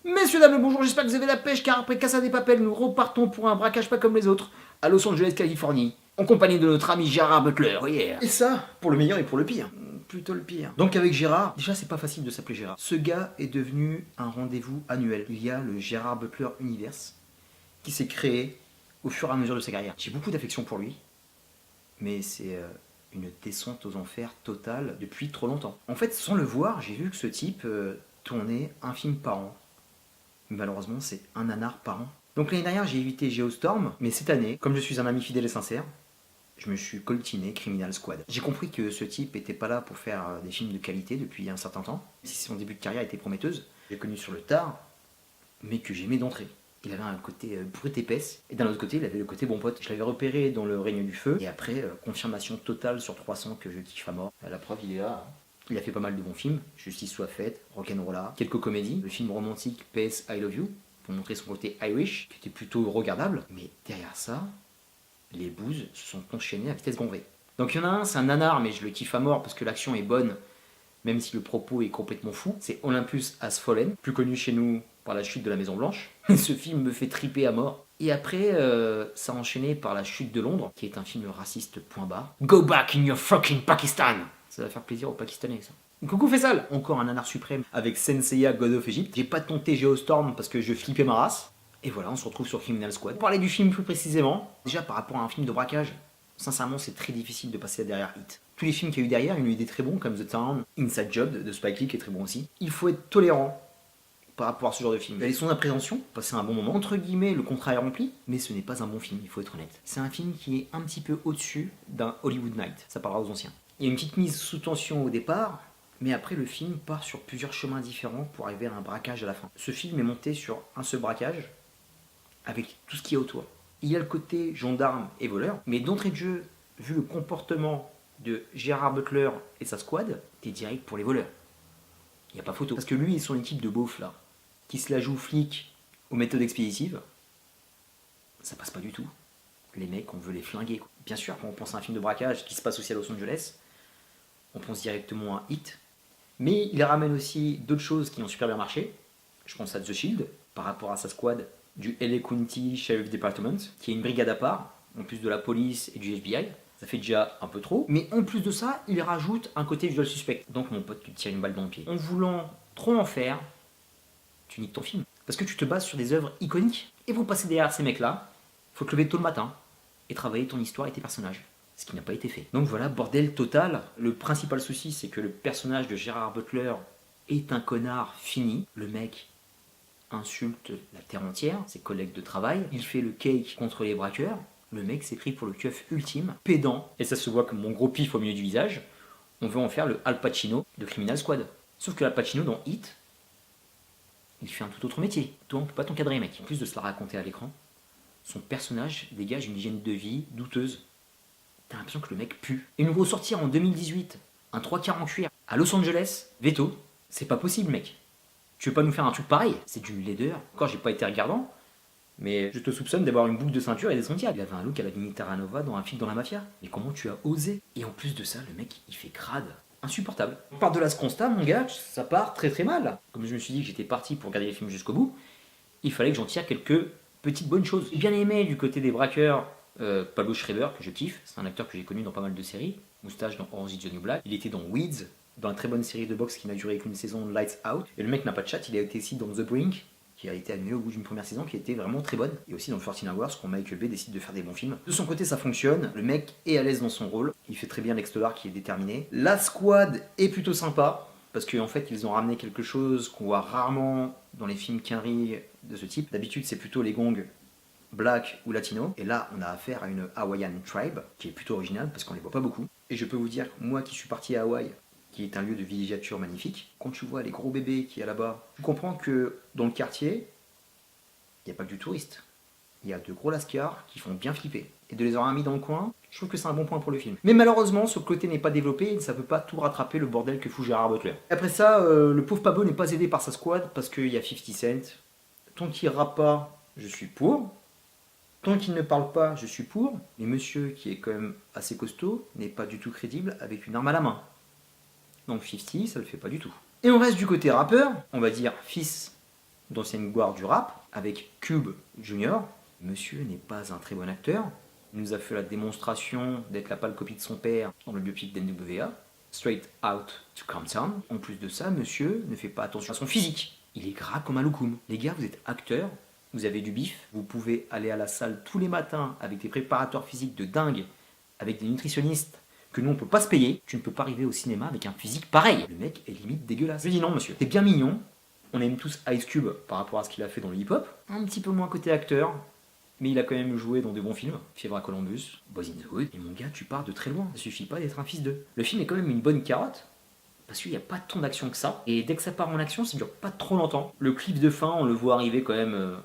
Messieurs, dames, bonjour, j'espère que vous avez la pêche car après Casa de Papel, nous repartons pour un braquage pas comme les autres à Los Angeles, Californie, en compagnie de notre ami Gérard Butler. Oh yeah. Et ça, pour le meilleur et pour le pire. Plutôt le pire. Donc avec Gérard, déjà c'est pas facile de s'appeler Gérard. Ce gars est devenu un rendez-vous annuel. Il y a le Gérard Butler Universe qui s'est créé au fur et à mesure de sa carrière. J'ai beaucoup d'affection pour lui, mais c'est une descente aux enfers totale depuis trop longtemps. En fait, sans le voir, j'ai vu que ce type tournait un film par an. Malheureusement, c'est un nanar par an. Donc l'année dernière, j'ai évité Geostorm, mais cette année, comme je suis un ami fidèle et sincère, je me suis coltiné Criminal Squad. J'ai compris que ce type était pas là pour faire des films de qualité depuis un certain temps, si son début de carrière était prometteuse. J'ai connu sur le tard, mais que j'aimais d'entrée. Il avait un côté brut épaisse, et d'un autre côté, il avait le côté bon pote. Je l'avais repéré dans Le Règne du Feu, et après, confirmation totale sur 300 que je kiffe à mort. La preuve, il est là. Il a fait pas mal de bons films, Justice soit faite, Rock'n'Rolla, quelques comédies, le film romantique PS I Love You, pour montrer son côté Irish, qui était plutôt regardable, mais derrière ça, les bouses se sont enchaînées à vitesse grand V. Donc il y en a un, c'est un nanar, mais je le kiffe à mort parce que l'action est bonne, même si le propos est complètement fou. C'est Olympus Has Fallen, plus connu chez nous par la chute de la Maison Blanche. Ce film me fait triper à mort. Et après, ça a enchaîné par La Chute de Londres, qui est un film raciste point barre. Go back in your fucking Pakistan! Ça va faire plaisir aux Pakistanais, ça. Coucou Faisal! Encore un nanar suprême avec Senseiya God of Egypt. J'ai pas tenté Geostorm parce que je flippais ma race. Et voilà, on se retrouve sur Criminal Squad. Pour parler du film plus précisément, déjà par rapport à un film de braquage, sincèrement c'est très difficile de passer derrière Hit. Tous les films qu'il y a eu derrière, il y en a eu des très bons comme The Town, Inside Job de Spike Lee qui est très bon aussi. Il faut être tolérant par rapport à ce genre de film. Il y a son appréhension, passer un bon moment. Entre guillemets, le contrat est rempli, mais ce n'est pas un bon film, il faut être honnête. C'est un film qui est un petit peu au-dessus d'un Hollywood Night, ça parlera aux anciens. Il y a une petite mise sous tension au départ, mais après le film part sur plusieurs chemins différents pour arriver à un braquage à la fin. Ce film est monté sur un seul braquage, avec tout ce qu'il y a autour. Il y a le côté gendarme et voleur, mais d'entrée de jeu, vu le comportement de Gérard Butler et sa squad, t'es direct pour les voleurs. Il n'y a pas photo. Parce que lui et son équipe de beaufs là, qui se la jouent flic aux méthodes expéditives, ça passe pas du tout. Les mecs, on veut les flinguer, quoi. Bien sûr, quand on pense à un film de braquage qui se passe aussi à Los Angeles, on pense directement à Hit, mais il ramène aussi d'autres choses qui ont super bien marché. Je pense à The Shield, par rapport à sa squad du LA County Sheriff Department, qui est une brigade à part, en plus de la police et du FBI. Ça fait déjà un peu trop. Mais en plus de ça, il rajoute un côté visual suspect. Donc mon pote, tu te tires une balle dans le pied. En voulant trop en faire, tu niques ton film. Parce que tu te bases sur des œuvres iconiques. Et pour passer derrière ces mecs-là, faut te lever tôt le matin et travailler ton histoire et tes personnages. Ce qui n'a pas été fait. Donc voilà, bordel total. Le principal souci, c'est que le personnage de Gérard Butler est un connard fini. Le mec insulte la terre entière, ses collègues de travail. Il fait le cake contre les braqueurs. Le mec s'est pris pour le keuf ultime, pédant. Et ça se voit comme mon gros pif au milieu du visage. On veut en faire le Al Pacino de Criminal Squad. Sauf que Al Pacino dans Hit, il fait un tout autre métier. Toi, on peut pas t'encadrer, mec. En plus de se la raconter à l'écran, son personnage dégage une hygiène de vie douteuse. T'as l'impression que le mec pue. Et nous ressortir en 2018 un 3/4 en cuir à Los Angeles, veto, c'est pas possible, mec. Tu veux pas nous faire un truc pareil? C'est d'une laideur. Encore, j'ai pas été regardant, mais je te soupçonne d'avoir une boucle de ceinture et des sentiers. Il avait un look à la Vinny Terranova dans un film dans la mafia. Mais comment tu as osé? Et en plus de ça, le mec, il fait crade. Insupportable. Par de là ce constat, mon gars, ça part très très mal. Comme je me suis dit que j'étais parti pour regarder les films jusqu'au bout, il fallait que j'en tire quelques petites bonnes choses. J'ai bien aimé du côté des braqueurs Pablo Schreiber, que je kiffe. C'est un acteur que j'ai connu dans pas mal de séries. Moustache dans Orange is the New Black. Il était dans Weeds, dans la très bonne série de boxe qui n'a duré qu'une saison, Lights Out. Et le mec n'a pas de chat, il a été aussi dans The Brink, qui a été annulé au bout d'une première saison, qui était vraiment très bonne. Et aussi dans 14 Hours, quand Michael Bay décide de faire des bons films. De son côté, ça fonctionne. Le mec est à l'aise dans son rôle. Il fait très bien l'ex-dollar qui est déterminé. La squad est plutôt sympa, parce qu'en fait, ils ont ramené quelque chose qu'on voit rarement dans les films quinri de ce type. D'habitude, c'est plutôt les gongs black ou latino. Et là, on a affaire à une Hawaiian tribe, qui est plutôt originale, parce qu'on les voit pas beaucoup. Et je peux vous dire, moi qui suis parti à Hawaï, qui est un lieu de villégiature magnifique, quand tu vois les gros bébés qu'il y a là-bas, tu comprends que dans le quartier, il n'y a pas que du touriste. Il y a de gros lascars qui font bien flipper. Et de les avoir mis dans le coin, je trouve que c'est un bon point pour le film. Mais malheureusement, ce côté n'est pas développé et ça ne peut pas tout rattraper le bordel que fout Gérard Butler. Après ça, le pauvre Pablo n'est pas aidé par sa squad parce qu'il y a 50 Cent. Tant qu'il rappe pas, je suis pour. Tant qu'il ne parle pas, je suis pour. Mais monsieur, qui est quand même assez costaud, n'est pas du tout crédible avec une arme à la main. Donc 50, ça le fait pas du tout. Et on reste du côté rappeur, on va dire fils d'ancienne gloire du rap, avec Cube Junior. Monsieur n'est pas un très bon acteur. Il nous a fait la démonstration d'être la pâle copie de son père dans le biopic d'NWA, Straight Out to Compton. En plus de ça, monsieur ne fait pas attention à son physique. Il est gras comme un loukoum. Les gars, vous êtes acteurs, vous avez du bif, vous pouvez aller à la salle tous les matins avec des préparateurs physiques de dingue, avec des nutritionnistes que nous on peut pas se payer. Tu ne peux pas arriver au cinéma avec un physique pareil. Le mec est limite dégueulasse. Je dis non monsieur, t'es bien mignon. On aime tous Ice Cube par rapport à ce qu'il a fait dans le hip-hop. Un petit peu moins côté acteur, mais il a quand même joué dans des bons films. Fièvre à Columbus, Boys in the Hood. Et mon gars, tu pars de très loin. Ça suffit pas d'être un fils d'eux. Le film est quand même une bonne carotte, parce qu'il n'y a pas tant d'action que ça. Et dès que ça part en action, ça dure pas trop longtemps. Le clip de fin, on le voit arriver quand même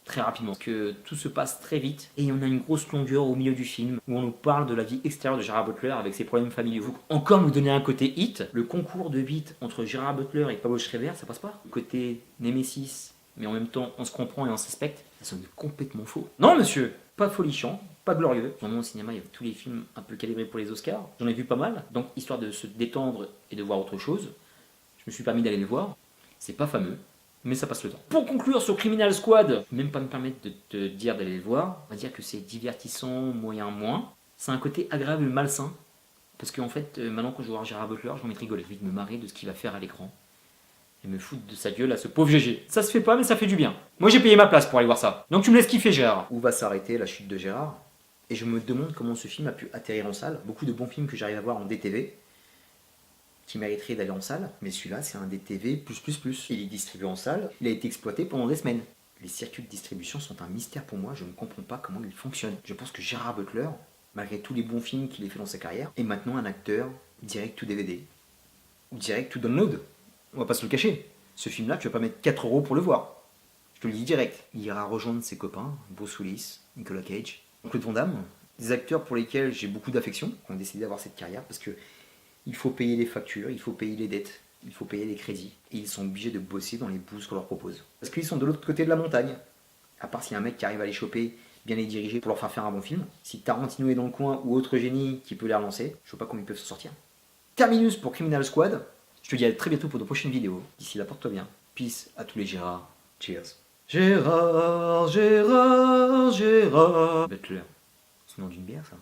très rapidement. Parce que tout se passe très vite. Et on a une grosse longueur au milieu du film, où on nous parle de la vie extérieure de Gerard Butler avec ses problèmes familiaux. Faut encore nous donner un côté hit. Le concours de beat entre Gerard Butler et Pablo Schreiber, ça passe pas. Le côté Nemesis, mais en même temps on se comprend et on se respecte, ça sonne complètement faux. Non monsieur, pas folichon, pas glorieux. Vraiment au cinéma il y a tous les films un peu calibrés pour les Oscars, j'en ai vu pas mal, donc histoire de se détendre et de voir autre chose, je me suis permis d'aller le voir. C'est pas fameux, mais ça passe le temps. Pour conclure sur Criminal Squad, même pas me permettre de te dire d'aller le voir, on va dire que c'est divertissant, moyen, moins. C'est un côté agréable et malsain, parce qu'en fait maintenant quand je vois Gerard Butler, j'ai envie de rigoler, j'ai envie de me marrer de ce qu'il va faire à l'écran. Et me foutre de sa gueule à ce pauvre GG. Ça se fait pas, mais ça fait du bien. Moi j'ai payé ma place pour aller voir ça. Donc tu me laisses kiffer Gérard. Où va s'arrêter la chute de Gérard? Et je me demande comment ce film a pu atterrir en salle. Beaucoup de bons films que j'arrive à voir en DTV, qui mériteraient d'aller en salle, mais celui-là c'est un DTV+++. Il est distribué en salle, il a été exploité pendant des semaines. Les circuits de distribution sont un mystère pour moi, je ne comprends pas comment ils fonctionnent. Je pense que Gerard Butler, malgré tous les bons films qu'il a fait dans sa carrière, est maintenant un acteur direct to DVD, ou direct to download. On va pas se le cacher. Ce film-là, tu vas pas mettre 4 € pour le voir. Je te le dis direct. Il ira rejoindre ses copains, Bruce Willis, Nicolas Cage, Claude Van Damme, des acteurs pour lesquels j'ai beaucoup d'affection, qui ont décidé d'avoir cette carrière, parce que il faut payer les factures, il faut payer les dettes, il faut payer les crédits, et ils sont obligés de bosser dans les bouses qu'on leur propose. Parce qu'ils sont de l'autre côté de la montagne. À part s'il y a un mec qui arrive à les choper, bien les diriger pour leur faire un bon film. Si Tarantino est dans le coin ou autre génie qui peut les relancer, je vois pas comment ils peuvent se sortir. Terminus pour Criminal Squad. Je te dis à très bientôt pour de prochaines vidéos. D'ici là, porte-toi bien. Peace à tous les Gérard. Cheers. Gérard, Gérard, Gérard. Butler. C'est le nom d'une bière, ça.